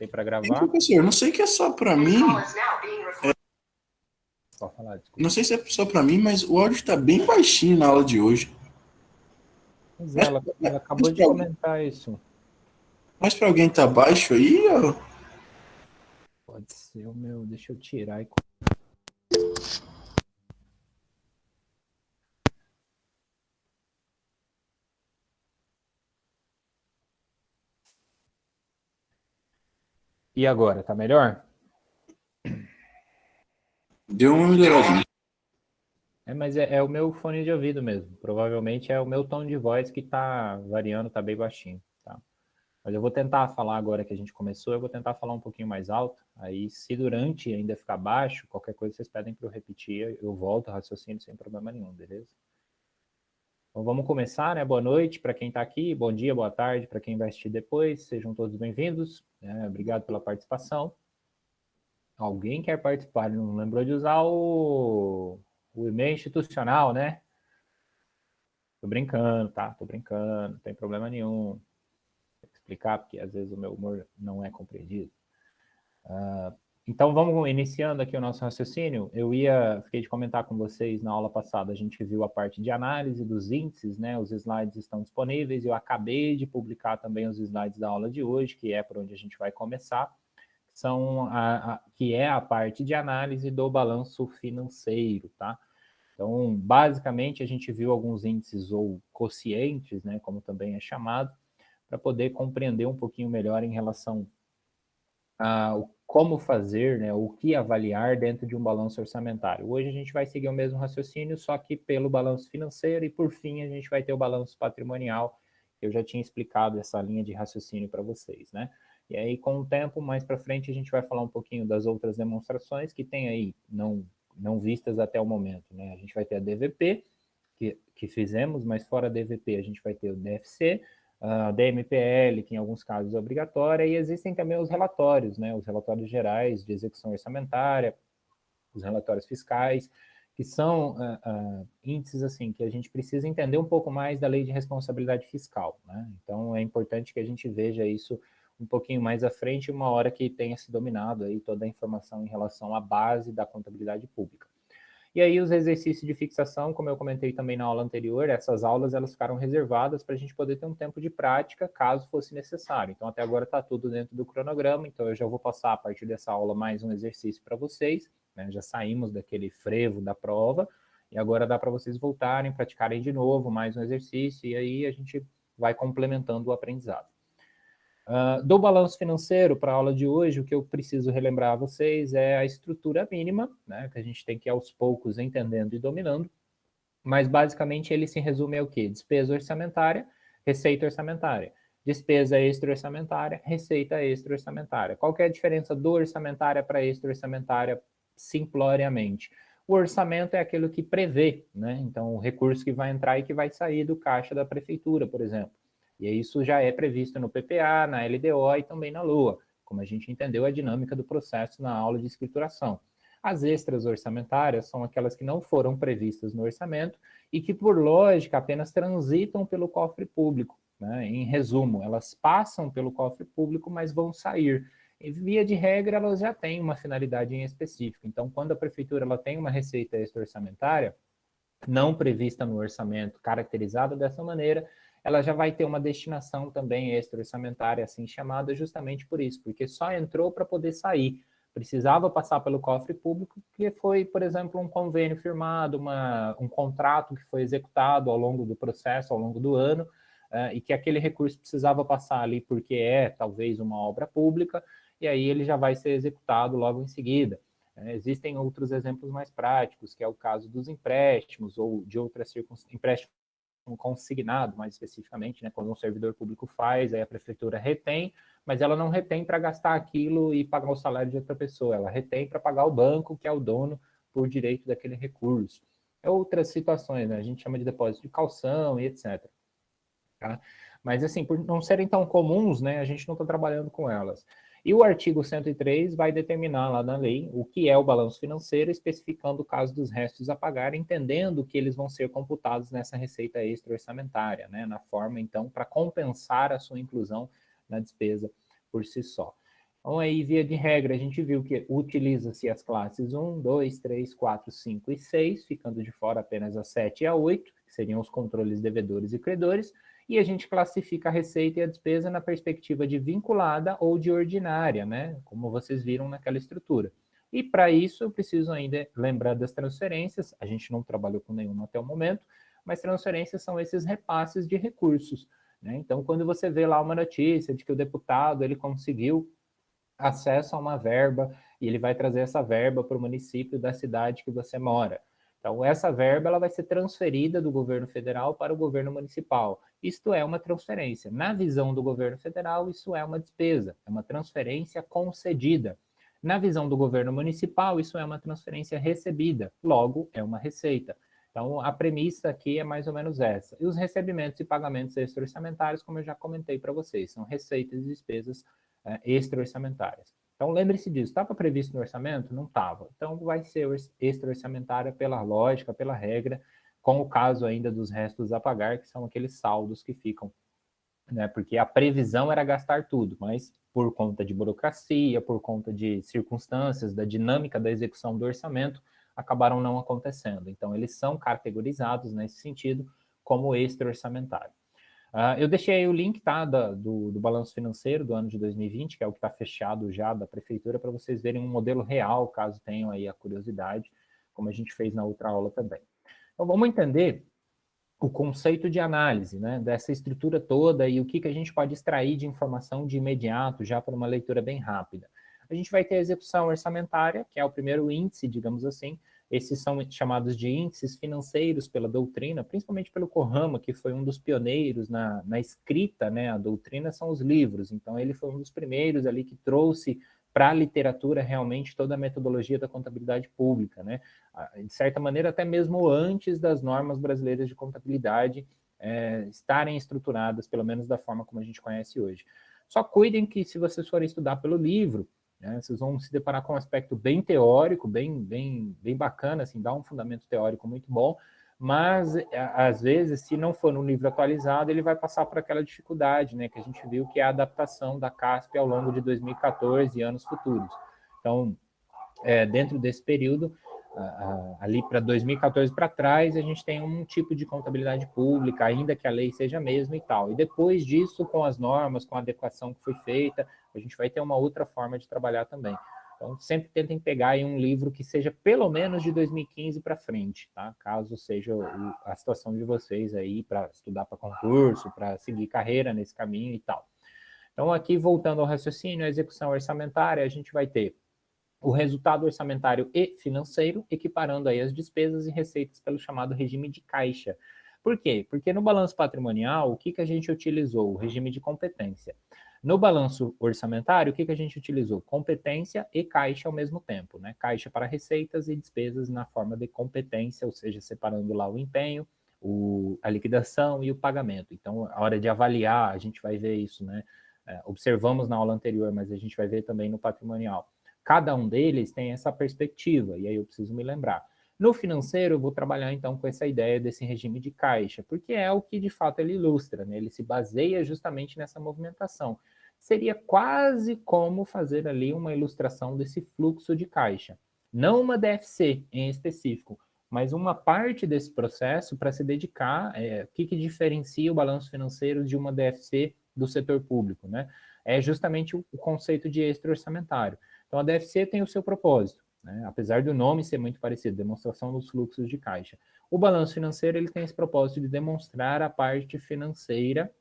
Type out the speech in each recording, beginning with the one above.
aproveitei para gravar. Professor, não sei que é só para mim. Pode falar, desculpa. Não sei se é só para mim, mas o áudio está bem baixinho na aula de hoje. Pois é, ela acabou de comentar isso. Mas para alguém tá baixo aí, ó. Pode ser o meu, deixa eu tirar e... E agora, tá melhor? Deu uma melhoradinha. Mas é o meu fone de ouvido mesmo. Provavelmente é o meu tom de voz que tá variando, tá bem baixinho, tá? Mas eu vou tentar falar agora que a gente começou, eu vou tentar falar um pouquinho mais alto. Aí, se durante ainda ficar baixo, qualquer coisa vocês pedem para eu repetir, eu volto ao raciocínio sem problema nenhum, beleza? Então vamos começar, né? Boa noite para quem está aqui, bom dia, boa tarde para quem vai assistir depois, sejam todos bem-vindos, obrigado pela participação. Alguém quer participar, não lembrou de usar o e-mail institucional, né? Tô brincando, tá? Tô brincando, não tem problema nenhum. Tem que explicar, porque às vezes o meu humor não é compreendido. Então vamos iniciando aqui o nosso raciocínio. Fiquei de comentar com vocês na aula passada, a gente viu a parte de análise dos índices, né? Os slides estão disponíveis, eu acabei de publicar também os slides da aula de hoje, que é por onde a gente vai começar, que é a parte de análise do balanço financeiro, tá? Então, basicamente, a gente viu alguns índices ou quocientes, né, como também é chamado, para poder compreender um pouquinho melhor em relação como fazer, né, o que avaliar dentro de um balanço orçamentário. Hoje a gente vai seguir o mesmo raciocínio, só que pelo balanço financeiro, e por fim a gente vai ter o balanço patrimonial. Eu já tinha explicado essa linha de raciocínio para vocês, né? E aí, com o tempo, mais para frente, a gente vai falar um pouquinho das outras demonstrações que tem aí, não vistas até o momento, né? A gente vai ter a DVP, que fizemos, mas fora a DVP a gente vai ter o DFC, a DMPL, que em alguns casos é obrigatória, e existem também os relatórios, né, os relatórios gerais de execução orçamentária, os relatórios fiscais, que são índices assim que a gente precisa entender um pouco mais da lei de responsabilidade fiscal, né? Então é importante que a gente veja isso um pouquinho mais à frente, uma hora que tenha se dominado aí toda a informação em relação à base da contabilidade pública. E aí os exercícios de fixação, como eu comentei também na aula anterior, essas aulas elas ficaram reservadas para a gente poder ter um tempo de prática, caso fosse necessário. Então até agora está tudo dentro do cronograma, então eu já vou passar a partir dessa aula mais um exercício para vocês, né? Já saímos daquele frevo da prova, e agora dá para vocês voltarem, praticarem de novo mais um exercício, e aí a gente vai complementando o aprendizado. Do balanço financeiro para a aula de hoje, o que eu preciso relembrar a vocês é a estrutura mínima, né, que a gente tem que ir aos poucos entendendo e dominando, mas basicamente ele se resume ao quê? Despesa orçamentária, receita orçamentária. Despesa extra-orçamentária, receita extra-orçamentária. Qual que é a diferença do orçamentária para extra-orçamentária, simploriamente? O orçamento é aquilo que prevê, né? Então, o recurso que vai entrar e que vai sair do caixa da prefeitura, por exemplo. E isso já é previsto no PPA, na LDO e também na LOA, como a gente entendeu a dinâmica do processo na aula de escrituração. As extras orçamentárias são aquelas que não foram previstas no orçamento e que, por lógica, apenas transitam pelo cofre público, né? Em resumo, elas passam pelo cofre público, mas vão sair. E, via de regra, elas já têm uma finalidade em específico. Então, quando a prefeitura ela tem uma receita extra-orçamentária, não prevista no orçamento, caracterizada dessa maneira, ela já vai ter uma destinação também extra-orçamentária, assim chamada, justamente por isso, porque só entrou para poder sair. Precisava passar pelo cofre público, que foi, por exemplo, um convênio firmado, um contrato que foi executado ao longo do processo, ao longo do ano, e que aquele recurso precisava passar ali porque talvez, uma obra pública, e aí ele já vai ser executado logo em seguida. Existem outros exemplos mais práticos, que é o caso dos empréstimos ou de outras circunstâncias, empréstimo consignado, mais especificamente, né, quando um servidor público faz, aí a prefeitura retém, mas ela não retém para gastar aquilo e pagar o salário de outra pessoa, ela retém para pagar o banco, que é o dono por direito daquele recurso. Outras situações, né, a gente chama de depósito de calção e etc. Tá? Mas, assim, por não serem tão comuns, né, a gente não está trabalhando com elas. E o artigo 103 vai determinar lá na lei o que é o balanço financeiro, especificando o caso dos restos a pagar, entendendo que eles vão ser computados nessa receita extra-orçamentária, né, na forma, então, para compensar a sua inclusão na despesa por si só. Então, aí, via de regra, a gente viu que utiliza-se as classes 1, 2, 3, 4, 5 e 6, ficando de fora apenas a 7 e a 8, que seriam os controles devedores e credores, e a gente classifica a receita e a despesa na perspectiva de vinculada ou de ordinária, né? Como vocês viram naquela estrutura. E para isso, eu preciso ainda lembrar das transferências, a gente não trabalhou com nenhuma até o momento, mas transferências são esses repasses de recursos, né? Então, quando você vê lá uma notícia de que o deputado ele conseguiu acesso a uma verba e ele vai trazer essa verba para o município da cidade que você mora. Então, essa verba ela vai ser transferida do governo federal para o governo municipal. Isto é uma transferência. Na visão do governo federal, isso é uma despesa, é uma transferência concedida. Na visão do governo municipal, isso é uma transferência recebida, logo, é uma receita. Então, a premissa aqui é mais ou menos essa. E os recebimentos e pagamentos extra-orçamentários, como eu já comentei para vocês, são receitas e despesas extra-orçamentárias. Então, lembre-se disso. Estava previsto no orçamento? Não estava. Então, vai ser extra-orçamentária pela lógica, pela regra, com o caso ainda dos restos a pagar, que são aqueles saldos que ficam, né? Porque a previsão era gastar tudo, mas por conta de burocracia, por conta de circunstâncias, da dinâmica da execução do orçamento, acabaram não acontecendo. Então, eles são categorizados nesse sentido como extra-orçamentário. Eu deixei aí o link, tá, do balanço financeiro do ano de 2020, que é o que está fechado já da prefeitura, para vocês verem um modelo real, caso tenham aí a curiosidade, como a gente fez na outra aula também. Então, vamos entender o conceito de análise, né, dessa estrutura toda e o que a gente pode extrair de informação de imediato, já para uma leitura bem rápida. A gente vai ter a execução orçamentária, que é o primeiro índice, digamos assim. Esses são chamados de índices financeiros pela doutrina, principalmente pelo Kohama, que foi um dos pioneiros na escrita, né? A doutrina são os livros, então ele foi um dos primeiros ali que trouxe para a literatura realmente toda a metodologia da contabilidade pública, né? De certa maneira, até mesmo antes das normas brasileiras de contabilidade estarem estruturadas, pelo menos da forma como a gente conhece hoje. Só cuidem que, se vocês forem estudar pelo livro, né, vocês vão se deparar com um aspecto bem teórico, bem bacana, assim, dá um fundamento teórico muito bom, mas, às vezes, se não for no livro atualizado, ele vai passar por aquela dificuldade, né, que a gente viu, que é a adaptação da CASP ao longo de 2014 e anos futuros. Então, dentro desse período, ali para 2014 para trás, a gente tem um tipo de contabilidade pública, ainda que a lei seja a mesma e tal. E depois disso, com as normas, com a adequação que foi feita, a gente vai ter uma outra forma de trabalhar também. Então, sempre tentem pegar aí um livro que seja pelo menos de 2015 para frente, tá? Caso seja a situação de vocês aí para estudar para concurso, para seguir carreira nesse caminho e tal. Então, aqui, voltando ao raciocínio, a execução orçamentária, a gente vai ter o resultado orçamentário e financeiro, equiparando aí as despesas e receitas pelo chamado regime de caixa. Por quê? Porque no balanço patrimonial, o que a gente utilizou? O regime de competência. No balanço orçamentário, o que a gente utilizou? Competência e caixa ao mesmo tempo, né? Caixa para receitas e despesas na forma de competência, ou seja, separando lá o empenho, a liquidação e o pagamento. Então, a hora de avaliar, a gente vai ver isso, né? Observamos na aula anterior, mas a gente vai ver também no patrimonial. Cada um deles tem essa perspectiva, e aí eu preciso me lembrar. No financeiro, eu vou trabalhar então com essa ideia desse regime de caixa, porque é o que de fato ele ilustra, né? Ele se baseia justamente nessa movimentação. Seria quase como fazer ali uma ilustração desse fluxo de caixa. Não uma DFC em específico, mas uma parte desse processo para se dedicar, o que diferencia o balanço financeiro de uma DFC do setor público, né? É justamente o conceito de extra-orçamentário. Então, a DFC tem o seu propósito, né? Apesar do nome ser muito parecido, demonstração dos fluxos de caixa. O balanço financeiro ele tem esse propósito de demonstrar a parte financeira,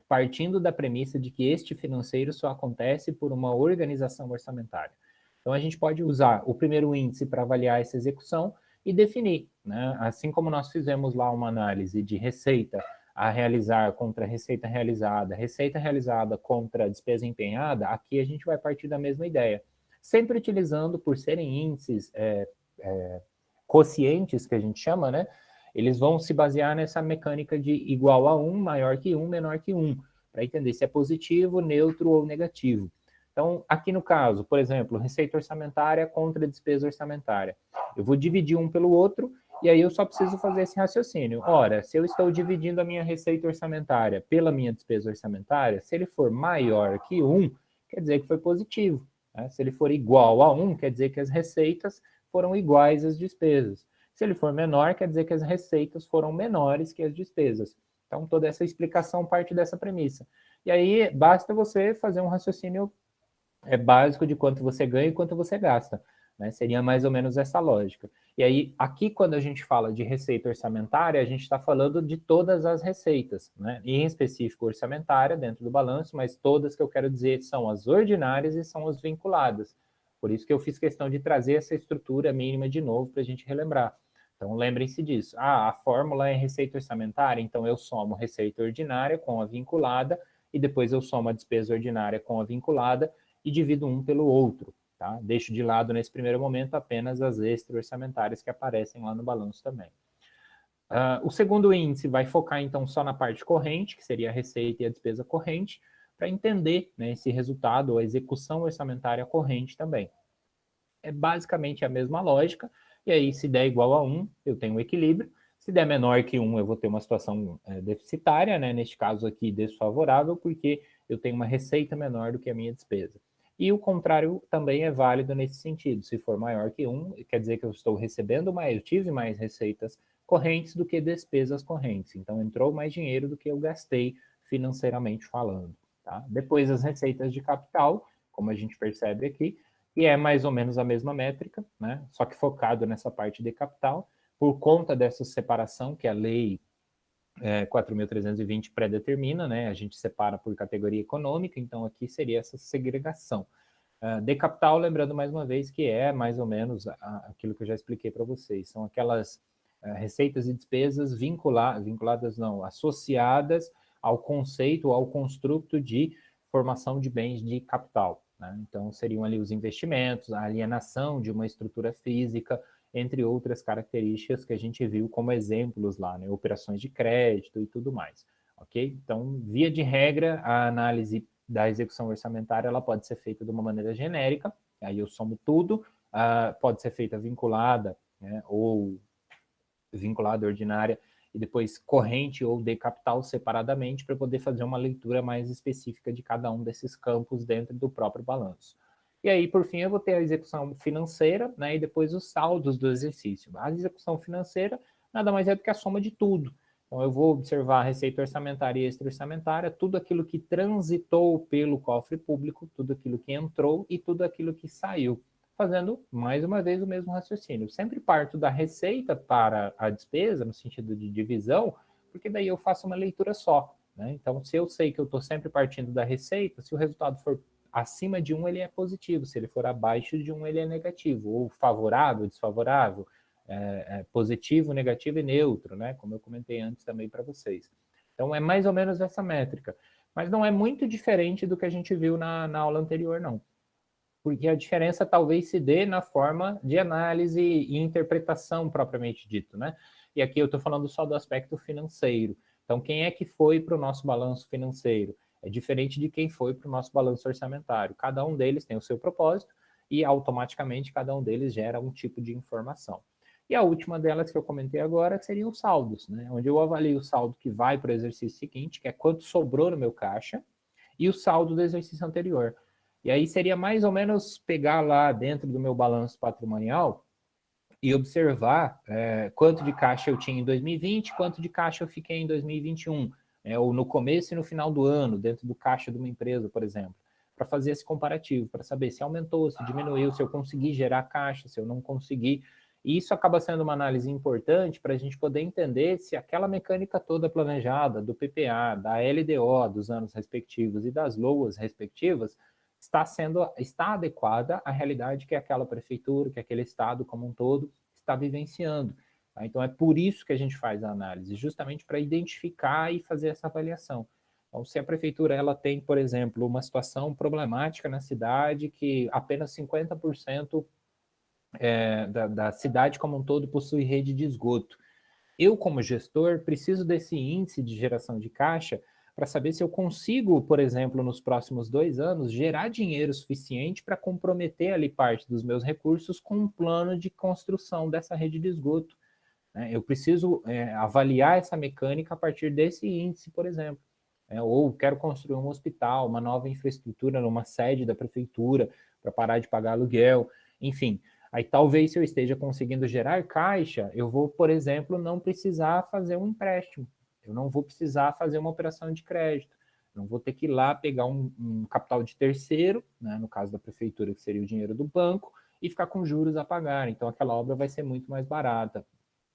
partindo da premissa de que este financeiro só acontece por uma organização orçamentária. Então, a gente pode usar o primeiro índice para avaliar essa execução e definir, né? Assim como nós fizemos lá uma análise de receita a realizar contra receita realizada contra despesa empenhada, aqui a gente vai partir da mesma ideia. Sempre utilizando, por serem índices quocientes, que a gente chama, né? Eles vão se basear nessa mecânica de igual a 1, maior que 1, menor que 1, para entender se é positivo, neutro ou negativo. Então, aqui no caso, por exemplo, receita orçamentária contra despesa orçamentária. Eu vou dividir um pelo outro, e aí eu só preciso fazer esse raciocínio. Ora, se eu estou dividindo a minha receita orçamentária pela minha despesa orçamentária, se ele for maior que 1, quer dizer que foi positivo. Né? Se ele for igual a 1, quer dizer que as receitas foram iguais às despesas. Se ele for menor, quer dizer que as receitas foram menores que as despesas. Então, toda essa explicação parte dessa premissa. E aí, basta você fazer um raciocínio básico de quanto você ganha e quanto você gasta. Né? Seria mais ou menos essa lógica. E aí, aqui, quando a gente fala de receita orçamentária, a gente está falando de todas as receitas, né? Em específico orçamentária, dentro do balanço, mas todas que eu quero dizer são as ordinárias e são as vinculadas. Por isso que eu fiz questão de trazer essa estrutura mínima de novo para a gente relembrar. Então, lembrem-se disso. A fórmula é receita orçamentária, então eu somo receita ordinária com a vinculada e depois eu somo a despesa ordinária com a vinculada e divido um pelo outro. Tá? Deixo de lado, nesse primeiro momento, apenas as extra-orçamentárias que aparecem lá no balanço também. O segundo índice vai focar, então, só na parte corrente, que seria a receita e a despesa corrente, para entender, né, esse resultado, ou a execução orçamentária corrente também. É basicamente a mesma lógica, e aí, se der igual a 1, eu tenho um equilíbrio. Se der menor que 1, eu vou ter uma situação deficitária, né? Neste caso aqui, desfavorável, porque eu tenho uma receita menor do que a minha despesa. E o contrário também é válido nesse sentido. Se for maior que 1, quer dizer que eu estou recebendo mais, eu tive mais receitas correntes do que despesas correntes. Então, entrou mais dinheiro do que eu gastei financeiramente falando. Tá? Depois, as receitas de capital, como a gente percebe aqui, e é mais ou menos a mesma métrica, né? Só que focado nessa parte de capital, por conta dessa separação que a lei 4.320 pré-determina, né? A gente separa por categoria econômica, então aqui seria essa segregação. De capital, lembrando mais uma vez que é mais ou menos aquilo que eu já expliquei para vocês, são aquelas receitas e despesas vinculadas não, associadas ao conceito, ao construto de formação de bens de capital. Né? Então, seriam ali os investimentos, a alienação de uma estrutura física, entre outras características que a gente viu como exemplos lá, né? Operações de crédito e tudo mais, ok? Então, via de regra, a análise da execução orçamentária ela pode ser feita de uma maneira genérica, aí eu somo tudo, pode ser feita vinculada, né? Ou vinculada ordinária, e depois corrente ou de capital separadamente, para poder fazer uma leitura mais específica de cada um desses campos dentro do próprio balanço. E aí, por fim, eu vou ter a execução financeira, né, e depois os saldos do exercício. A execução financeira nada mais é do que a soma de tudo. Então, eu vou observar a receita orçamentária e extra-orçamentária, tudo aquilo que transitou pelo cofre público, tudo aquilo que entrou e tudo aquilo que saiu, fazendo, mais uma vez, o mesmo raciocínio. Sempre parto da receita para a despesa, no sentido de divisão, porque daí eu faço uma leitura só. Né? Então, se eu sei que eu estou sempre partindo da receita, se o resultado for acima de 1, ele é positivo. Se ele for abaixo de 1, ele é negativo. Ou favorável, desfavorável, positivo, negativo e neutro, né? Como eu comentei antes também para vocês. Então, é mais ou menos essa métrica. Mas não é muito diferente do que a gente viu na aula anterior, não. Porque a diferença talvez se dê na forma de análise e interpretação propriamente dito, né? E aqui eu estou falando só do aspecto financeiro. Então, quem é que foi para o nosso balanço financeiro? É diferente de quem foi para o nosso balanço orçamentário. Cada um deles tem o seu propósito e automaticamente cada um deles gera um tipo de informação. E a última delas que eu comentei agora seriam os saldos, né? Onde eu avalio o saldo que vai para o exercício seguinte, que é quanto sobrou no meu caixa, e o saldo do exercício anterior. E aí seria mais ou menos pegar lá dentro do meu balanço patrimonial e observar quanto de caixa eu tinha em 2020, quanto de caixa eu fiquei em 2021, ou no começo e no final do ano, dentro do caixa de uma empresa, por exemplo, para fazer esse comparativo, para saber se aumentou, se diminuiu, se eu consegui gerar caixa, se eu não consegui. E isso acaba sendo uma análise importante para a gente poder entender se aquela mecânica toda planejada do PPA, da LDO dos anos respectivos e das LOAs respectivas está adequada à realidade que aquela prefeitura, que aquele estado como um todo está vivenciando. Tá? Então, é por isso que a gente faz a análise, justamente para identificar e fazer essa avaliação. Então, se a prefeitura ela tem, por exemplo, uma situação problemática na cidade que apenas 50% da cidade como um todo possui rede de esgoto, eu, como gestor, preciso desse índice de geração de caixa para saber se eu consigo, por exemplo, nos próximos 2 anos, gerar dinheiro suficiente para comprometer ali parte dos meus recursos com um plano de construção dessa rede de esgoto. Né? Eu preciso avaliar essa mecânica a partir desse índice, por exemplo. né? Ou quero construir um hospital, uma nova infraestrutura numa sede da prefeitura para parar de pagar aluguel, enfim. Aí talvez se eu esteja conseguindo gerar caixa, eu vou, por exemplo, não precisar fazer um empréstimo, eu não vou precisar fazer uma operação de crédito, não vou ter que ir lá pegar um capital de terceiro, né, no caso da prefeitura, que seria o dinheiro do banco, e ficar com juros a pagar. Então aquela obra vai ser muito mais barata,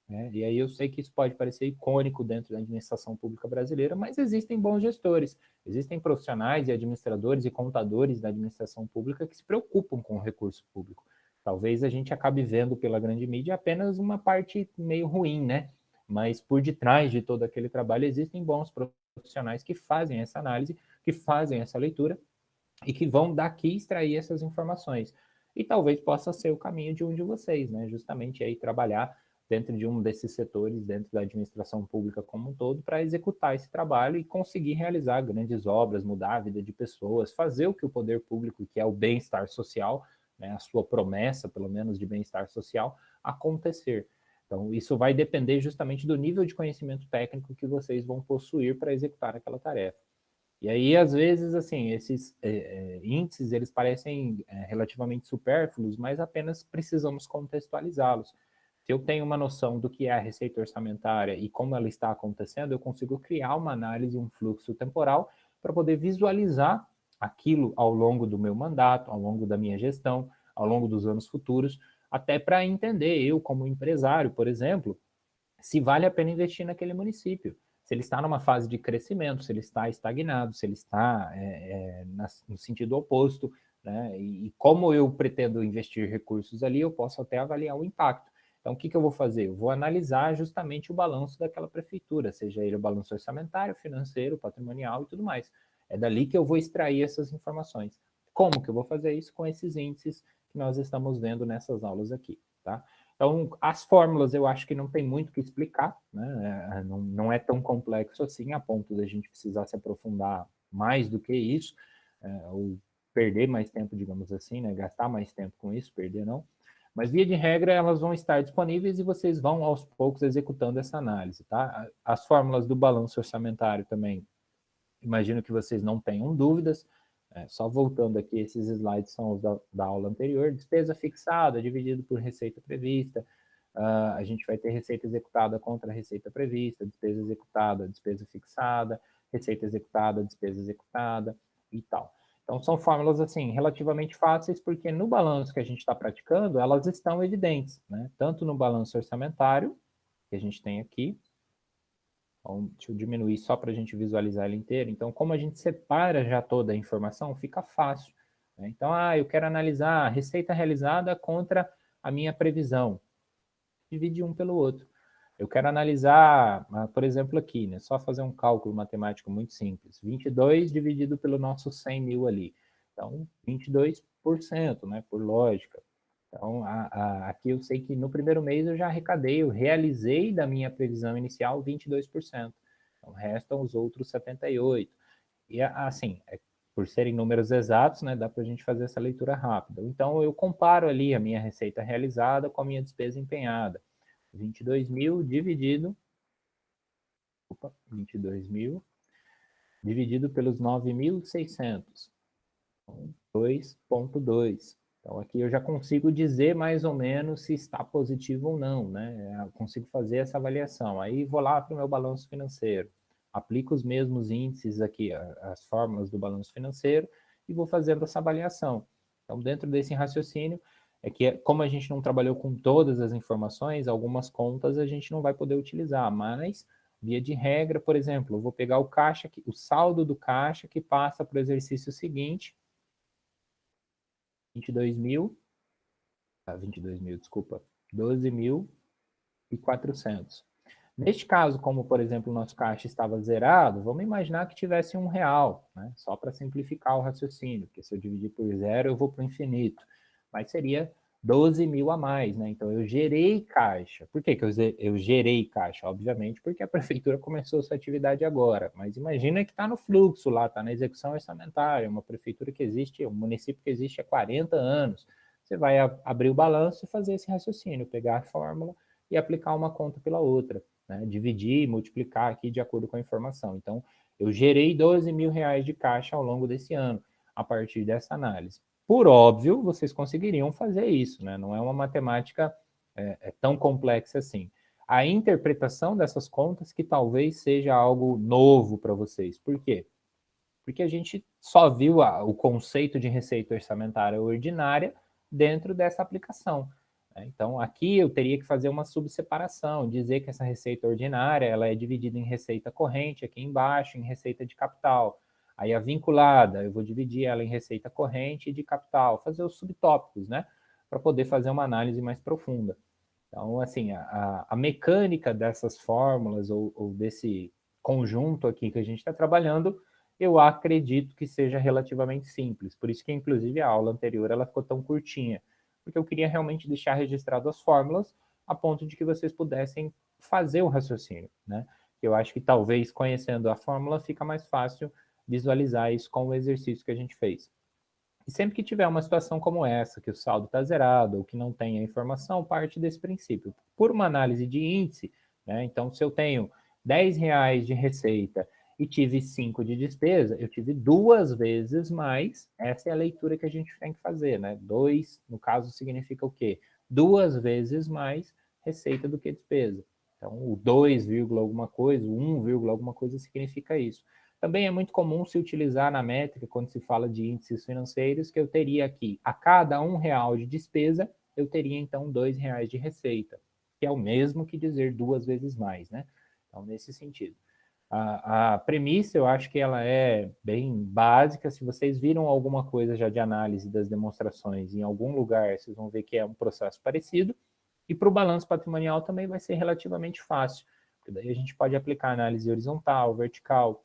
né? E aí eu sei que isso pode parecer icônico dentro da administração pública brasileira, mas existem bons gestores, existem profissionais e administradores e contadores da administração pública que se preocupam com o recurso público. Talvez a gente acabe vendo pela grande mídia apenas uma parte meio ruim, né? Mas por detrás de todo aquele trabalho existem bons profissionais que fazem essa análise, que fazem essa leitura e que vão daqui extrair essas informações. E talvez possa ser o caminho de um de vocês, né? Justamente aí trabalhar dentro de um desses setores, dentro da administração pública como um todo, para executar esse trabalho e conseguir realizar grandes obras, mudar a vida de pessoas, fazer o que o poder público, que é o bem-estar social, né, a sua promessa, pelo menos, de bem-estar social, acontecer. Então, isso vai depender justamente do nível de conhecimento técnico que vocês vão possuir para executar aquela tarefa. E aí, às vezes, assim, esses índices, eles parecem relativamente supérfluos, mas apenas precisamos contextualizá-los. Se eu tenho uma noção do que é a receita orçamentária e como ela está acontecendo, eu consigo criar uma análise, um fluxo temporal para poder visualizar aquilo ao longo do meu mandato, ao longo da minha gestão, ao longo dos anos futuros, até para entender, eu como empresário, por exemplo, se vale a pena investir naquele município, se ele está numa fase de crescimento, se ele está estagnado, se ele está no sentido oposto, né? E como eu pretendo investir recursos ali, eu posso até avaliar o impacto. Então, o que eu vou fazer? Eu vou analisar justamente o balanço daquela prefeitura, seja ele o balanço orçamentário, financeiro, patrimonial e tudo mais. É dali que eu vou extrair essas informações. Como que eu vou fazer isso? Com esses índices que nós estamos vendo nessas aulas aqui, tá? Então, as fórmulas eu acho que não tem muito o que explicar, né? Não é tão complexo assim, a ponto da gente precisar se aprofundar mais do que isso, ou perder mais tempo, digamos assim, né? Gastar mais tempo com isso, perder não. Mas, via de regra, elas vão estar disponíveis e vocês vão, aos poucos, executando essa análise, tá? As fórmulas do balanço orçamentário também, imagino que vocês não tenham dúvidas. Só voltando aqui, esses slides são os da aula anterior. Despesa fixada dividido por receita prevista. A gente vai ter receita executada contra receita prevista, despesa executada, despesa fixada, receita executada, despesa executada e tal. Então, são fórmulas, assim, relativamente fáceis, porque no balanço que a gente está praticando, elas estão evidentes, né? Tanto no balanço orçamentário, que a gente tem aqui. Então, deixa eu diminuir só para a gente visualizar ele inteiro. Então, como a gente separa já toda a informação, fica fácil, né? Então, eu quero analisar a receita realizada contra a minha previsão. Divide um pelo outro. Eu quero analisar, por exemplo, aqui, né? Só fazer um cálculo matemático muito simples. 22 dividido pelo nosso 100 mil ali. Então, 22%, né? Por lógica. Então, aqui eu sei que no primeiro mês eu já arrecadei, eu realizei da minha previsão inicial 22%. Então, restam os outros 78%. E, assim, por serem números exatos, né, dá para a gente fazer essa leitura rápida. Então, eu comparo ali a minha receita realizada com a minha despesa empenhada. 22 mil dividido... 22 mil dividido pelos 9.600. Então, 2,2. Então, aqui eu já consigo dizer mais ou menos se está positivo ou não, né? Eu consigo fazer essa avaliação. Aí vou lá para o meu balanço financeiro, aplico os mesmos índices aqui, as fórmulas do balanço financeiro, e vou fazendo essa avaliação. Então, dentro desse raciocínio, como a gente não trabalhou com todas as informações, algumas contas a gente não vai poder utilizar, mas, via de regra, por exemplo, eu vou pegar o caixa, o saldo do caixa que passa para o exercício seguinte, 22 mil, 22 mil, desculpa, 12.400. Neste caso, como, por exemplo, o nosso caixa estava zerado, vamos imaginar que tivesse R$1, né? Só para simplificar o raciocínio, porque se eu dividir por zero, eu vou para o infinito. Mas seria 12 mil a mais, né? Então, eu gerei caixa. Por que eu gerei caixa? Obviamente, porque a prefeitura começou sua atividade agora. Mas imagina que está no fluxo lá, está na execução orçamentária, uma prefeitura que existe, um município que existe há 40 anos. Você vai abrir o balanço e fazer esse raciocínio, pegar a fórmula e aplicar uma conta pela outra, né? Dividir, multiplicar aqui de acordo com a informação. Então, Eu gerei 12 mil reais de caixa ao longo desse ano, a partir dessa análise. Por óbvio, vocês conseguiriam fazer isso, né? Não é uma matemática tão complexa assim. A interpretação dessas contas que talvez seja algo novo para vocês. Por quê? Porque a gente só viu o conceito de receita orçamentária ordinária dentro dessa aplicação. Então, aqui eu teria que fazer uma subseparação, dizer que essa receita ordinária ela é dividida em receita corrente, aqui embaixo, em receita de capital. Aí a vinculada, eu vou dividir ela em receita corrente e de capital, fazer os subtópicos, né? Para poder fazer uma análise mais profunda. Então, assim, a mecânica dessas fórmulas ou desse conjunto aqui que a gente está trabalhando, eu acredito que seja relativamente simples. Por isso que, inclusive, a aula anterior ela ficou tão curtinha, porque eu queria realmente deixar registrado as fórmulas a ponto de que vocês pudessem fazer o raciocínio, né? Eu acho que talvez conhecendo a fórmula fica mais fácil visualizar isso com o exercício que a gente fez. E sempre que tiver uma situação como essa, que o saldo está zerado ou que não tem a informação, parte desse princípio. Por uma análise de índice, né? Então, se eu tenho R$ 10 de receita e tive 5 de despesa, eu tive 2 vezes mais. Essa é a leitura que a gente tem que fazer, né? 2, no caso, significa o quê? 2 vezes mais receita do que despesa. Então, o 2, alguma coisa, o 1, alguma coisa significa isso. Também é muito comum se utilizar na métrica, quando se fala de índices financeiros, que eu teria aqui, a cada R$ 1 de despesa, eu teria então R$ 2 de receita, que é o mesmo que dizer 2 vezes mais, né? Então, nesse sentido. A premissa, eu acho que ela é bem básica. Se vocês viram alguma coisa já de análise das demonstrações em algum lugar, vocês vão ver que é um processo parecido. E para o balanço patrimonial também vai ser relativamente fácil, porque daí a gente pode aplicar análise horizontal, vertical,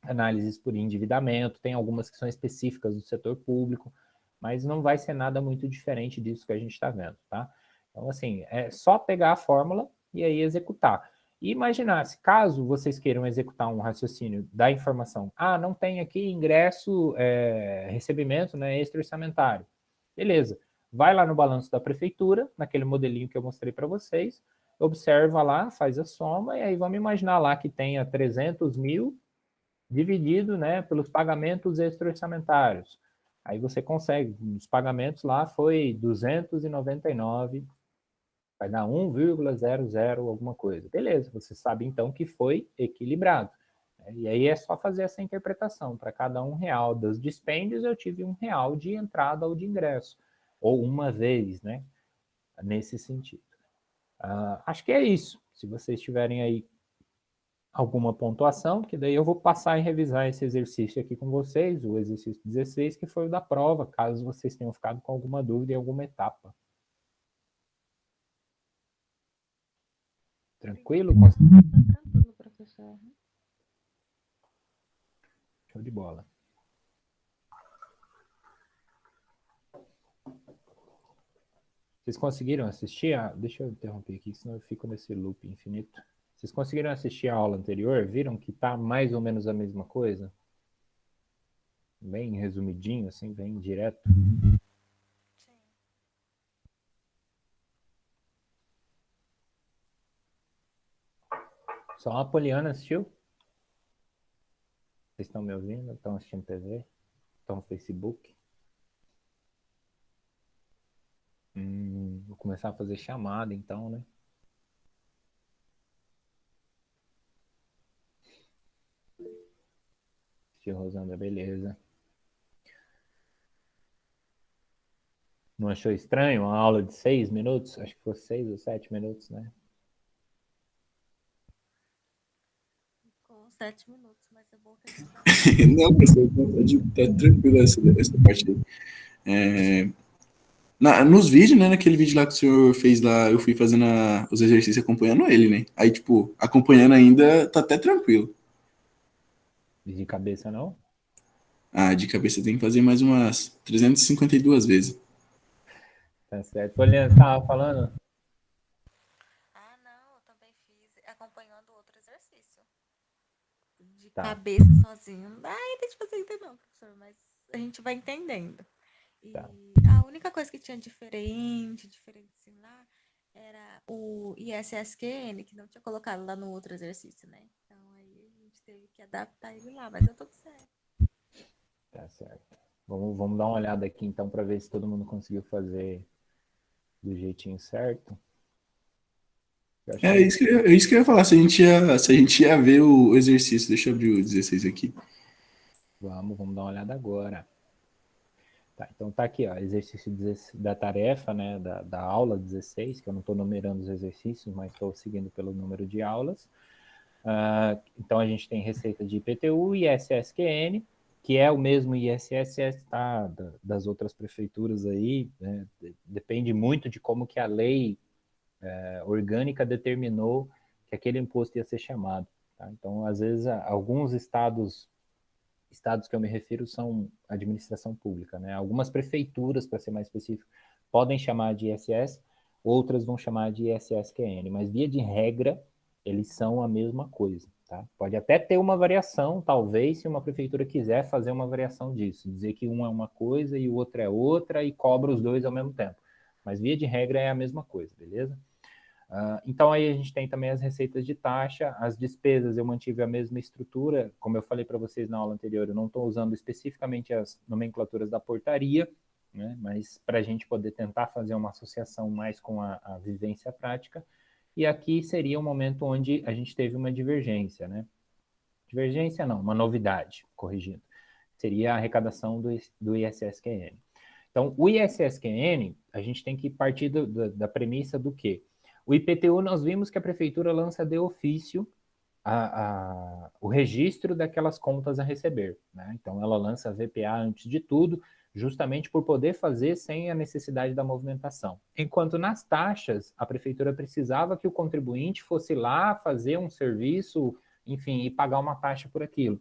análises por endividamento, tem algumas que são específicas do setor público, mas não vai ser nada muito diferente disso que a gente está vendo, tá? Então, assim, é só pegar a fórmula e aí executar. E imaginar, se caso vocês queiram executar um raciocínio da informação, não tem aqui ingresso, recebimento, né, extra-orçamentário. Beleza, vai lá no balanço da prefeitura, naquele modelinho que eu mostrei para vocês, observa lá, faz a soma, e aí vamos imaginar lá que tenha 300 mil dividido, né, pelos pagamentos extra-orçamentários. Aí você consegue, os pagamentos lá foi 299, vai dar 1,00 alguma coisa. Beleza, você sabe então que foi equilibrado. E aí é só fazer essa interpretação. Para cada R$ 1 dos dispêndios, eu tive R$ 1 de entrada ou de ingresso. Ou uma vez, né? Nesse sentido. Acho que é isso. Se vocês tiverem aí alguma pontuação, que daí eu vou passar e revisar esse exercício aqui com vocês, o exercício 16, que foi o da prova, caso vocês tenham ficado com alguma dúvida em alguma etapa. Tranquilo? Tranquilo, professor. Show de bola. Vocês conseguiram assistir? Deixa eu interromper aqui, senão eu fico nesse loop infinito. Vocês conseguiram assistir a aula anterior? Viram que tá mais ou menos a mesma coisa? Bem resumidinho, assim, bem direto. Sim. Só a Poliana assistiu? Vocês estão me ouvindo? Estão assistindo TV? Estão no Facebook? Vou começar a fazer chamada então, né? Assistiu, Rosanda, beleza. Não achou estranho uma aula de 6 minutos? Acho que foi 6 ou 7 minutos, né? Ficou 7 minutos, mas é bom que a gente Não, professor, tá tranquilo essa parte aí. Nos vídeos, né? Naquele vídeo lá que o senhor fez lá, eu fui fazendo os exercícios acompanhando ele, né? Aí, tipo, acompanhando ainda, tá até tranquilo. De cabeça não? De cabeça tem que fazer mais umas 352 vezes. Tá certo. Poliana, você tava falando? não, eu também fiz acompanhando outro exercício. De Tá. cabeça sozinho. Não dá ainda de fazer ainda não, professor, mas a gente vai entendendo. E Tá. a única coisa que tinha diferente assim lá, era o ISSQN, que não tinha colocado lá no outro exercício, né? Então aí a gente teve que adaptar ele lá, mas deu tudo certo. Tá certo. Vamos dar uma olhada aqui então para ver se todo mundo conseguiu fazer do jeitinho certo. Eu acho É que isso é isso que eu ia falar, se a gente ia ver o exercício. Deixa eu abrir o 16 aqui. vamos dar uma olhada agora. Tá, então tá aqui, ó, exercício da tarefa, né, da aula 16, que eu não estou numerando os exercícios, mas estou seguindo pelo número de aulas. Então a gente tem receita de IPTU e ISSQN, que é o mesmo ISSS, tá, das outras prefeituras aí, né, depende muito de como que a lei orgânica determinou que aquele imposto ia ser chamado. Tá? Então, às vezes, alguns estados que eu me refiro são administração pública, né? Algumas prefeituras, para ser mais específico, podem chamar de ISS, outras vão chamar de ISSQN, mas via de regra, eles são a mesma coisa, tá? Pode até ter uma variação, talvez, se uma prefeitura quiser fazer uma variação disso, dizer que um é uma coisa e o outro é outra e cobra os dois ao mesmo tempo. Mas via de regra é a mesma coisa, beleza? Então, aí a gente tem também as receitas de taxa, as despesas eu mantive a mesma estrutura, como eu falei para vocês na aula anterior, eu não estou usando especificamente as nomenclaturas da portaria, né, mas para a gente poder tentar fazer uma associação mais com a vivência prática, e aqui seria um momento onde a gente teve uma divergência, né? Divergência não, uma novidade, corrigindo, seria a arrecadação do ISSQN. Então, o ISSQN, a gente tem que partir da premissa do quê? O IPTU, nós vimos que a prefeitura lança de ofício o registro daquelas contas a receber, né? Então, ela lança a VPA antes de tudo, justamente por poder fazer sem a necessidade da movimentação. Enquanto nas taxas, a prefeitura precisava que o contribuinte fosse lá fazer um serviço, enfim, e pagar uma taxa por aquilo.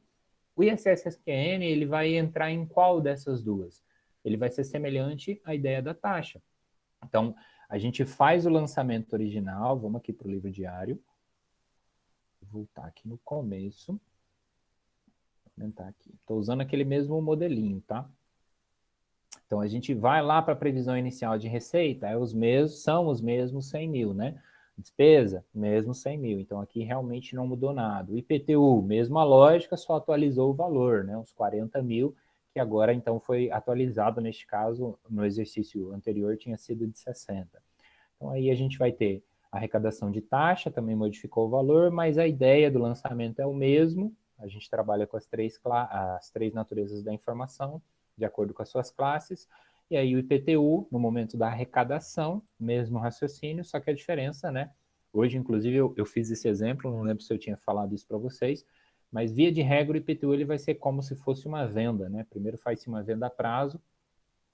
O ISSQN, ele vai entrar em qual dessas duas? Ele vai ser semelhante à ideia da taxa. Então, a gente faz o lançamento original, vamos aqui para o livro diário, vou voltar aqui no começo, vou aumentar aqui. Estou usando aquele mesmo modelinho, tá? Então, a gente vai lá para a previsão inicial de receita, são os mesmos 100 mil, né? Despesa, mesmo 100 mil. Então, aqui realmente não mudou nada. O IPTU, mesma lógica, só atualizou o valor, né? Uns 40 mil, que agora, então, foi atualizado, neste caso, no exercício anterior, tinha sido de 60. Então, aí a gente vai ter a arrecadação de taxa, também modificou o valor, mas a ideia do lançamento é o mesmo. A gente trabalha com as três naturezas da informação, de acordo com as suas classes, e aí o IPTU, no momento da arrecadação, mesmo raciocínio, só que a diferença, né? Hoje, inclusive, eu fiz esse exemplo, não lembro se eu tinha falado isso para vocês, mas via de regra o IPTU ele vai ser como se fosse uma venda, né? Primeiro faz-se uma venda a prazo,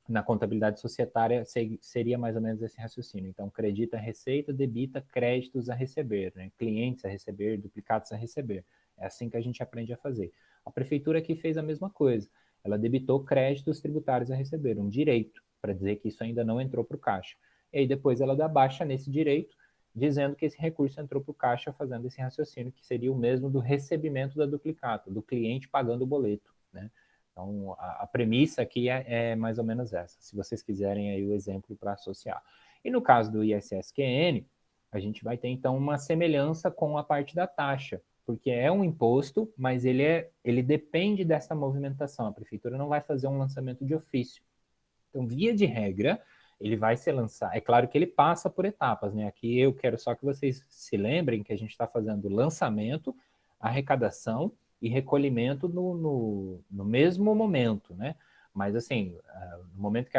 na contabilidade societária seria mais ou menos esse raciocínio. Então, credita a receita, debita créditos a receber, né? Clientes a receber, duplicados a receber. É assim que a gente aprende a fazer. A prefeitura aqui fez a mesma coisa. Ela debitou créditos tributários a receber, um direito, para dizer que isso ainda não entrou para o caixa. E aí depois ela dá baixa nesse direito, dizendo que esse recurso entrou para o caixa, fazendo esse raciocínio, que seria o mesmo do recebimento da duplicata, do cliente pagando o boleto, né? Então, a premissa aqui é mais ou menos essa, se vocês quiserem aí o exemplo para associar. E no caso do ISSQN, a gente vai ter, então, uma semelhança com a parte da taxa, porque é um imposto, mas ele depende dessa movimentação. A prefeitura não vai fazer um lançamento de ofício. Então, via de regra, ele vai ser lançado. É claro que ele passa por etapas, né? Aqui eu quero só que vocês se lembrem que a gente está fazendo lançamento, arrecadação e recolhimento no mesmo momento, né? Mas, assim, no momento que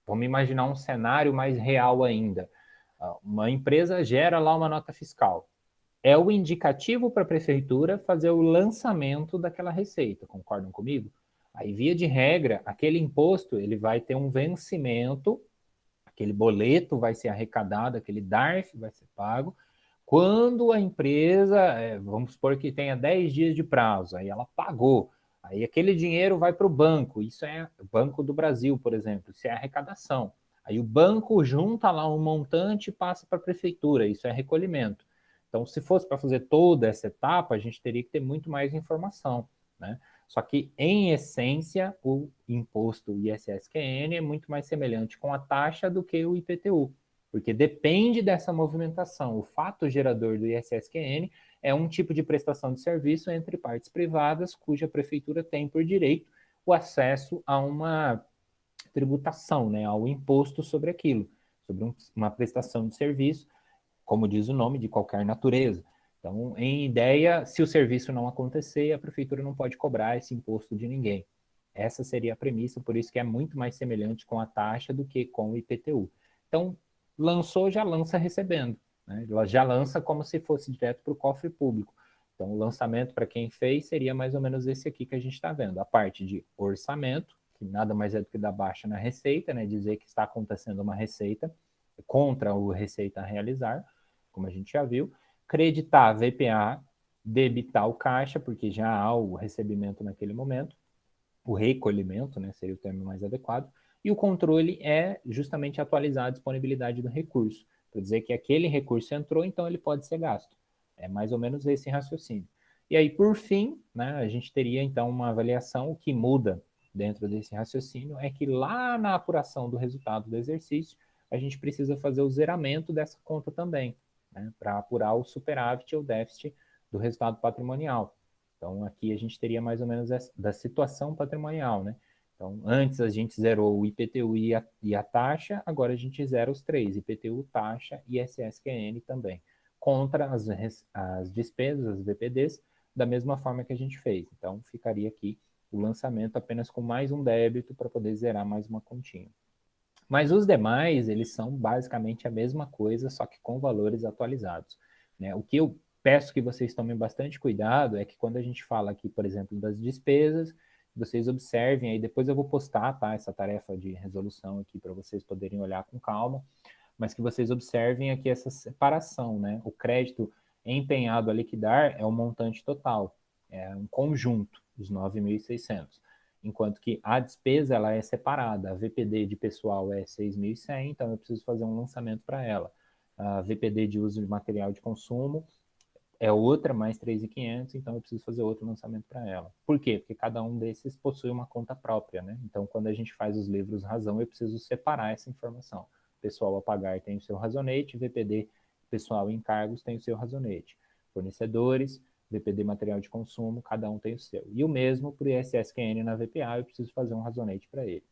vamos imaginar um cenário mais real ainda. Uma empresa gera lá uma nota fiscal. É o indicativo para a prefeitura fazer o lançamento daquela receita, concordam comigo? Aí, via de regra, aquele imposto ele vai ter um vencimento, aquele boleto vai ser arrecadado, aquele DARF vai ser pago, quando a empresa, vamos supor que tenha 10 dias de prazo, aí ela pagou, aí aquele dinheiro vai para o banco, isso é o Banco do Brasil, por exemplo, isso é arrecadação. Aí o banco junta lá um montante e passa para a prefeitura, isso é recolhimento. Então, se fosse para fazer toda essa etapa, a gente teria que ter muito mais informação, né? Só que, em essência, o imposto ISSQN é muito mais semelhante com a taxa do que o IPTU, porque depende dessa movimentação. O fato gerador do ISSQN é um tipo de prestação de serviço entre partes privadas, cuja prefeitura tem por direito o acesso a uma tributação, né, ao imposto sobre aquilo, sobre uma prestação de serviço, como diz o nome, de qualquer natureza. Então, em ideia, se o serviço não acontecer, a prefeitura não pode cobrar esse imposto de ninguém. Essa seria a premissa, por isso que é muito mais semelhante com a taxa do que com o IPTU. Então, lançou, já lança recebendo, né? Ela já lança como se fosse direto para o cofre público. Então, o lançamento, para quem fez, seria mais ou menos esse aqui que a gente está vendo. A parte de orçamento, que nada mais é do que dar baixa na receita, né? Dizer que está acontecendo uma receita contra o receita a realizar, como a gente já viu. Creditar VPA, debitar o caixa, porque já há o recebimento naquele momento. O recolhimento, né, seria o termo mais adequado, e o controle é justamente atualizar a disponibilidade do recurso, para dizer que aquele recurso entrou, então ele pode ser gasto. É mais ou menos esse raciocínio. E aí, por fim, né, a gente teria então uma avaliação. O que muda dentro desse raciocínio é que lá na apuração do resultado do exercício, a gente precisa fazer o zeramento dessa conta também, né, para apurar o superávit ou déficit do resultado patrimonial. Então, aqui a gente teria mais ou menos da situação patrimonial, né? Então, antes a gente zerou o IPTU e a taxa, agora a gente zera os três, IPTU, taxa e ISS-QN também, contra as despesas, as VPDs, da mesma forma que a gente fez. Então, ficaria aqui o lançamento apenas com mais um débito para poder zerar mais uma continha. Mas os demais, eles são basicamente a mesma coisa, só que com valores atualizados, né? O que eu peço que vocês tomem bastante cuidado é que quando a gente fala aqui, por exemplo, das despesas, vocês observem, aí depois eu vou postar, tá, essa tarefa de resolução aqui para vocês poderem olhar com calma, mas que vocês observem aqui essa separação, né? O crédito empenhado a liquidar é o montante total, é um conjunto, os 9.600. Enquanto que a despesa ela é separada. A VPD de pessoal é 6.100, então eu preciso fazer um lançamento para ela. A VPD de uso de material de consumo é outra, mais 3.500, então eu preciso fazer outro lançamento para ela. Por quê? Porque cada um desses possui uma conta própria, né? Então, quando a gente faz os livros razão, eu preciso separar essa informação. Pessoal a pagar tem o seu razonete, VPD pessoal em encargos tem o seu razonete. Fornecedores, VPD material de consumo, cada um tem o seu. E o mesmo para o ISS-QN na VPA, eu preciso fazer um razonete para ele.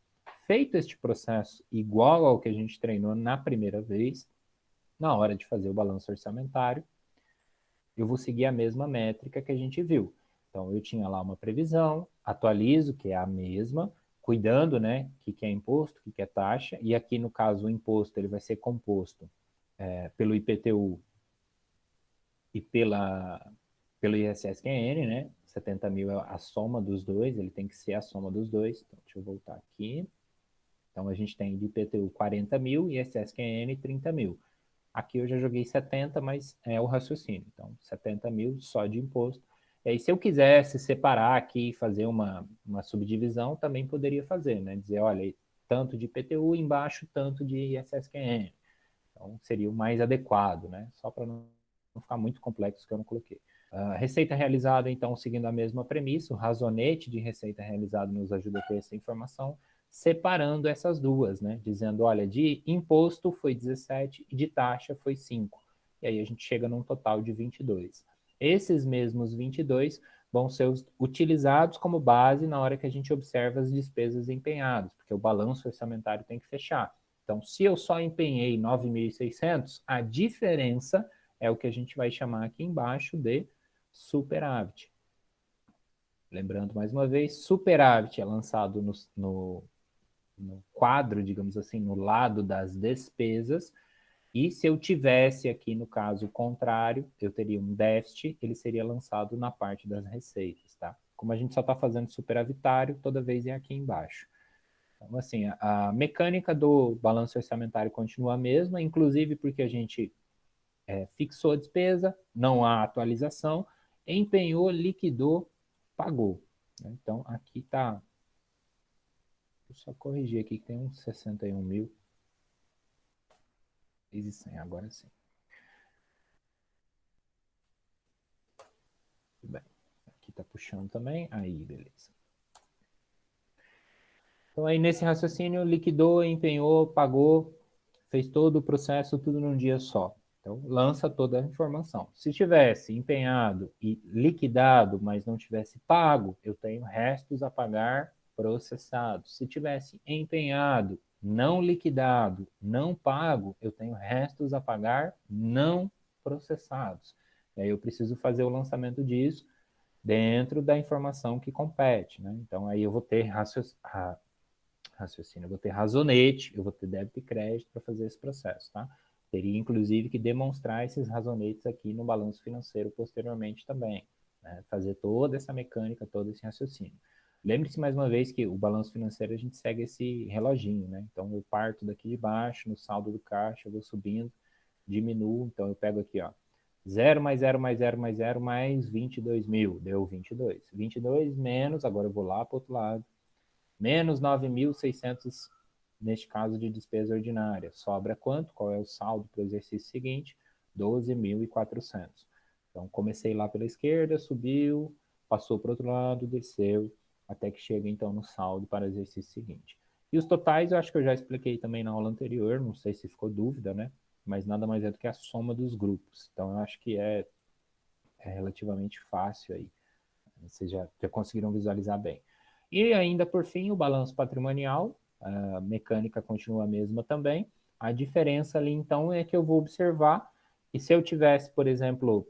Feito este processo igual ao que a gente treinou na primeira vez, na hora de fazer o balanço orçamentário, eu vou seguir a mesma métrica que a gente viu. Então, eu tinha lá uma previsão, atualizo, que é a mesma, cuidando, né, o que é imposto, o que é taxa, e aqui, no caso, o imposto ele vai ser composto pelo IPTU e pelo ISS-QN, né, 70 mil é a soma dos dois, ele tem que ser a soma dos dois. Então, deixa eu voltar aqui. Então, a gente tem de IPTU 40 mil e ISS-QN 30 mil. Aqui eu já joguei 70, mas é o raciocínio. Então, 70 mil só de imposto. E aí, se eu quisesse separar aqui e fazer uma subdivisão, também poderia fazer, né? Dizer, olha, tanto de IPTU, embaixo tanto de ISS-QN. Então, seria o mais adequado, né? Só para não ficar muito complexo que eu não coloquei. Receita realizada, então, seguindo a mesma premissa, o razonete de receita realizada nos ajuda a ter essa informação, separando essas duas, né? Dizendo, olha, de imposto foi 17 e de taxa foi 5. E aí a gente chega num total de 22. Esses mesmos 22 vão ser utilizados como base na hora que a gente observa as despesas empenhadas, porque o balanço orçamentário tem que fechar. Então, se eu só empenhei 9.600, a diferença é o que a gente vai chamar aqui embaixo de superávit. Lembrando mais uma vez, superávit é lançado no quadro, digamos assim, no lado das despesas, e se eu tivesse aqui, no caso contrário, eu teria um déficit, ele seria lançado na parte das receitas, tá? Como a gente só está fazendo superavitário, toda vez é aqui embaixo. Então, assim, a mecânica do balanço orçamentário continua a mesma, inclusive porque a gente fixou a despesa, não há atualização, empenhou, liquidou, pagou. Então, aqui está. Vou só corrigir aqui que tem uns 61 mil. E 100, agora sim. Tudo bem. Aqui está puxando também. Aí, beleza. Então, aí nesse raciocínio, liquidou, empenhou, pagou, fez todo o processo, tudo num dia só. Então, lança toda a informação. Se tivesse empenhado e liquidado, mas não tivesse pago, eu tenho restos a pagar processados. Se tivesse empenhado, não liquidado, não pago, eu tenho restos a pagar não processados. E aí eu preciso fazer o lançamento disso dentro da informação que compete, né? Então, aí eu vou ter raciocínio, eu vou ter razonete, eu vou ter débito e crédito para fazer esse processo, tá? Teria, inclusive, que demonstrar esses razonetes aqui no balanço financeiro posteriormente também, né? Fazer toda essa mecânica, todo esse raciocínio. Lembre-se mais uma vez que o balanço financeiro a gente segue esse reloginho, né? Então eu parto daqui de baixo, no saldo do caixa, eu vou subindo, diminuo, então eu pego aqui, ó, 0 mais 0 mais 0 mais 0 mais 22 mil, deu 22. 22 menos, agora eu vou lá para o outro lado, menos 9.600, neste caso de despesa ordinária. Sobra quanto? Qual é o saldo para o exercício seguinte? 12.400. Então, comecei lá pela esquerda, subiu, passou para o outro lado, desceu, até que chega, então, no saldo para o exercício seguinte. E os totais, eu acho que eu já expliquei também na aula anterior, não sei se ficou dúvida, né? Mas nada mais é do que a soma dos grupos. Então, eu acho que é relativamente fácil aí. Vocês já conseguiram visualizar bem. E ainda por fim, o balanço patrimonial, a mecânica continua a mesma também. A diferença ali, então, é que eu vou observar, e se eu tivesse, por exemplo,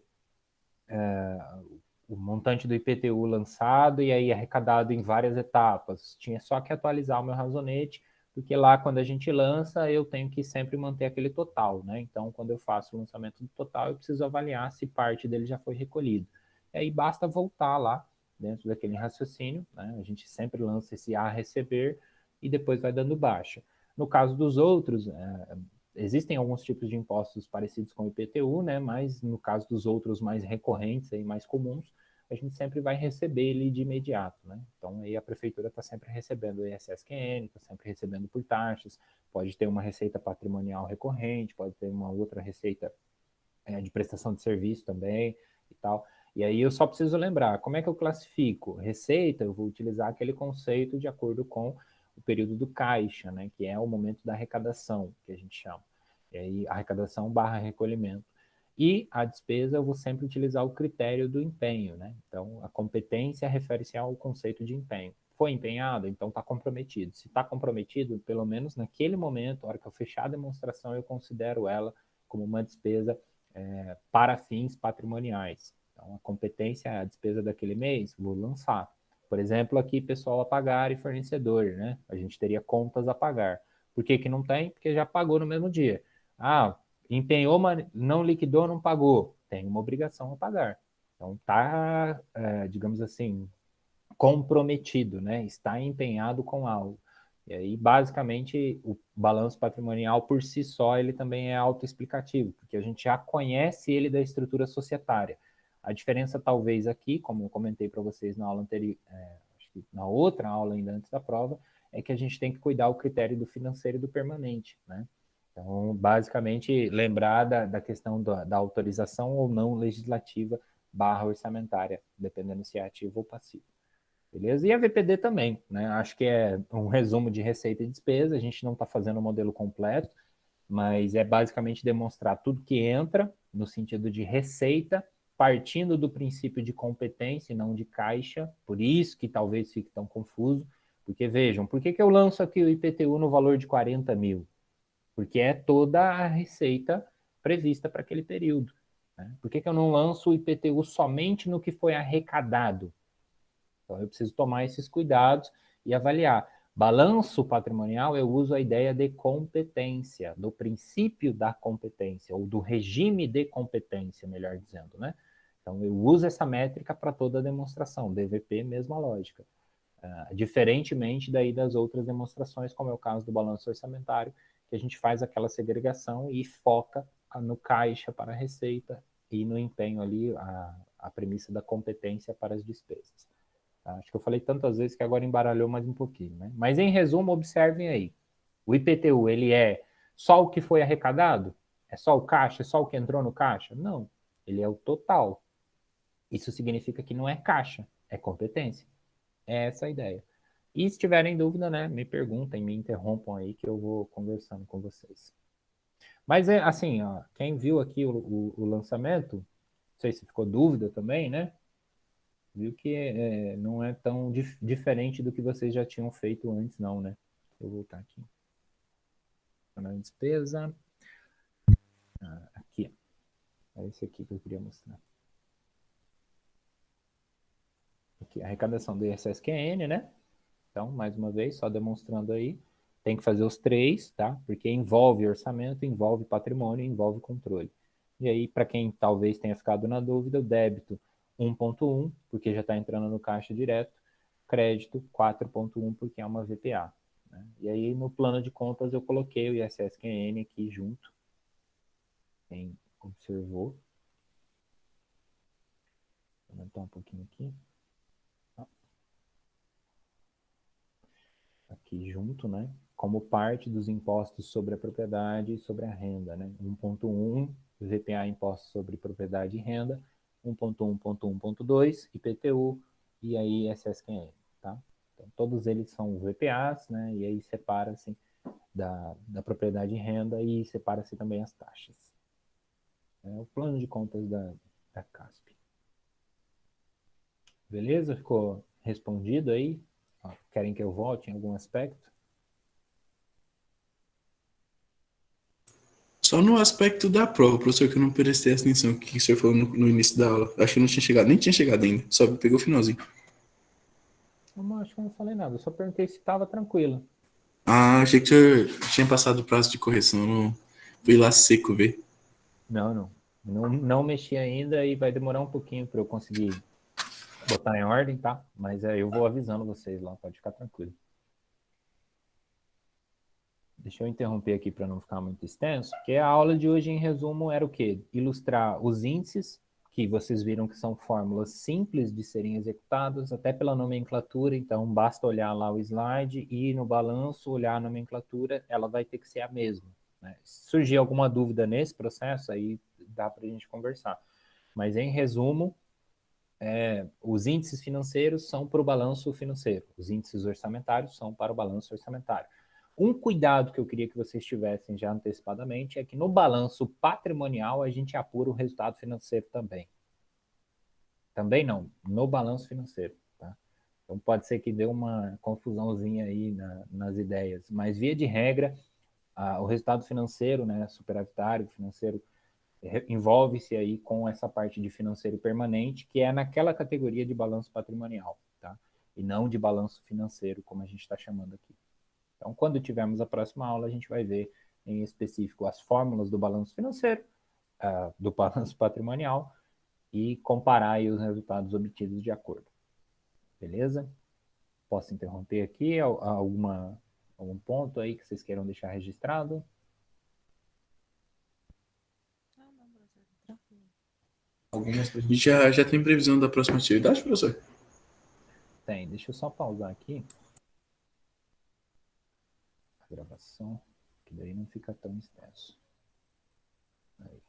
o montante do IPTU lançado e aí arrecadado em várias etapas, tinha só que atualizar o meu razonete, porque lá quando a gente lança, eu tenho que sempre manter aquele total, né? Então, quando eu faço o lançamento do total, eu preciso avaliar se parte dele já foi recolhido. E aí basta voltar lá dentro daquele raciocínio, né? A gente sempre lança esse a receber e depois vai dando baixa. No caso dos outros, existem alguns tipos de impostos parecidos com o IPTU, né? Mas no caso dos outros mais recorrentes e mais comuns, a gente sempre vai receber ele de imediato, né? Então aí a prefeitura está sempre recebendo o ISSQN, está sempre recebendo por taxas, pode ter uma receita patrimonial recorrente, pode ter uma outra receita de prestação de serviço também e tal. E aí eu só preciso lembrar, como é que eu classifico? Receita, eu vou utilizar aquele conceito de acordo com o período do caixa, né, que é o momento da arrecadação, que a gente chama. E aí, arrecadação barra recolhimento. E a despesa, eu vou sempre utilizar o critério do empenho, né? Então, a competência refere-se ao conceito de empenho. Foi empenhado? Então está comprometido. Se está comprometido, pelo menos naquele momento, a hora que eu fechar a demonstração, eu considero ela como uma despesa para fins patrimoniais. Então, a competência é a despesa daquele mês, vou lançar. Por exemplo, aqui, pessoal a pagar e fornecedor, né? A gente teria contas a pagar. Por que que não tem? Porque já pagou no mesmo dia. Ah, empenhou, mas não liquidou, não pagou. Tem uma obrigação a pagar. Então, está, digamos assim, comprometido, né? Está empenhado com algo. E aí, basicamente, o balanço patrimonial por si só, ele também é autoexplicativo, porque a gente já conhece ele da estrutura societária. A diferença, talvez, aqui, como eu comentei para vocês na aula anterior, acho que na outra aula ainda antes da prova, é que a gente tem que cuidar o critério do financeiro e do permanente, né? Então, basicamente, lembrar da questão da autorização ou não legislativa barra orçamentária, dependendo se é ativo ou passivo. Beleza? E a VPD também, né? Acho que é um resumo de receita e despesa. A gente não está fazendo o modelo completo, mas é basicamente demonstrar tudo que entra no sentido de receita, partindo do princípio de competência e não de caixa. Por isso que talvez fique tão confuso. Porque vejam, por que eu lanço aqui o IPTU no valor de 40 mil? Porque é toda a receita prevista para aquele período. Né? Por que eu não lanço o IPTU somente no que foi arrecadado? Então, eu preciso tomar esses cuidados e avaliar. Balanço patrimonial, eu uso a ideia de competência, do princípio da competência, ou do regime de competência, melhor dizendo, né? Então, eu uso essa métrica para toda a demonstração, DVP, mesma lógica. Diferentemente daí das outras demonstrações, como é o caso do balanço orçamentário, que a gente faz aquela segregação e foca no caixa para a receita e no empenho ali, a premissa da competência para as despesas. Acho que eu falei tantas vezes que agora embaralhou mais um pouquinho, né? Mas em resumo, observem aí. O IPTU, ele é só o que foi arrecadado? É só o caixa? É só o que entrou no caixa? Não. Ele é o total. Isso significa que não é caixa, é competência. É essa a ideia. E se tiverem dúvida, né, me perguntem, me interrompam aí que eu vou conversando com vocês. Mas é assim, ó, quem viu aqui o lançamento, não sei se ficou dúvida também, né? Viu que não é tão diferente do que vocês já tinham feito antes, não, né? Vou voltar aqui. Na despesa. Aqui, ó. É esse aqui que eu queria mostrar. Aqui, a arrecadação do ISSQN, né? Então, mais uma vez, só demonstrando aí, tem que fazer os três, tá? Porque envolve orçamento, envolve patrimônio, envolve controle. E aí, para quem talvez tenha ficado na dúvida, o débito 1.1, porque já está entrando no caixa direto, crédito 4.1, porque é uma VPA. Né? E aí, no plano de contas, eu coloquei o ISSQN aqui junto. Quem observou. Vou aumentar um pouquinho aqui. Aqui junto, né? Como parte dos impostos sobre a propriedade e sobre a renda, né? 1.1, VPA, impostos sobre propriedade e renda, 1.1.1.2, IPTU e aí SSQN, tá? Então, todos eles são VPAs, né? E aí separa-se da propriedade e renda e separa-se também as taxas. É o plano de contas da CASP. Beleza? Ficou respondido aí? Querem que eu volte em algum aspecto? Só no aspecto da prova, professor, que eu não prestei atenção, o que o senhor falou no início da aula. Acho que não tinha chegado, nem tinha chegado ainda, só pegou o finalzinho. Eu acho que eu não falei nada, eu só perguntei se estava tranquilo. Ah, achei que o senhor tinha passado o prazo de correção, não fui lá seco ver. Não mexi ainda e vai demorar um pouquinho para eu conseguir botar em ordem, tá? Mas eu vou avisando vocês lá, pode ficar tranquilo. Deixa eu interromper aqui para não ficar muito extenso, porque a aula de hoje, em resumo, era o quê? Ilustrar os índices, que vocês viram que são fórmulas simples de serem executadas, até pela nomenclatura, então basta olhar lá o slide e no balanço olhar a nomenclatura, ela vai ter que ser a mesma. Né? Se surgir alguma dúvida nesse processo, aí dá para a gente conversar. Mas, em resumo, os índices financeiros são para o balanço financeiro, os índices orçamentários são para o balanço orçamentário. Um cuidado que eu queria que vocês tivessem já antecipadamente é que no balanço patrimonial a gente apura o resultado financeiro também. Também não, no balanço financeiro. Tá? Então pode ser que dê uma confusãozinha aí nas ideias, mas via de regra, o resultado financeiro, né, superavitário, financeiro, envolve-se aí com essa parte de financeiro permanente, que é naquela categoria de balanço patrimonial, tá? E não de balanço financeiro, como a gente está chamando aqui. Então, quando tivermos a próxima aula, a gente vai ver em específico as fórmulas do balanço financeiro, do balanço patrimonial, e comparar aí os resultados obtidos de acordo. Beleza? Posso interromper aqui algum ponto aí que vocês queiram deixar registrado? Já tem previsão da próxima atividade, professor? Tem. Deixa eu só pausar aqui a gravação, que daí não fica tão extenso. Aí.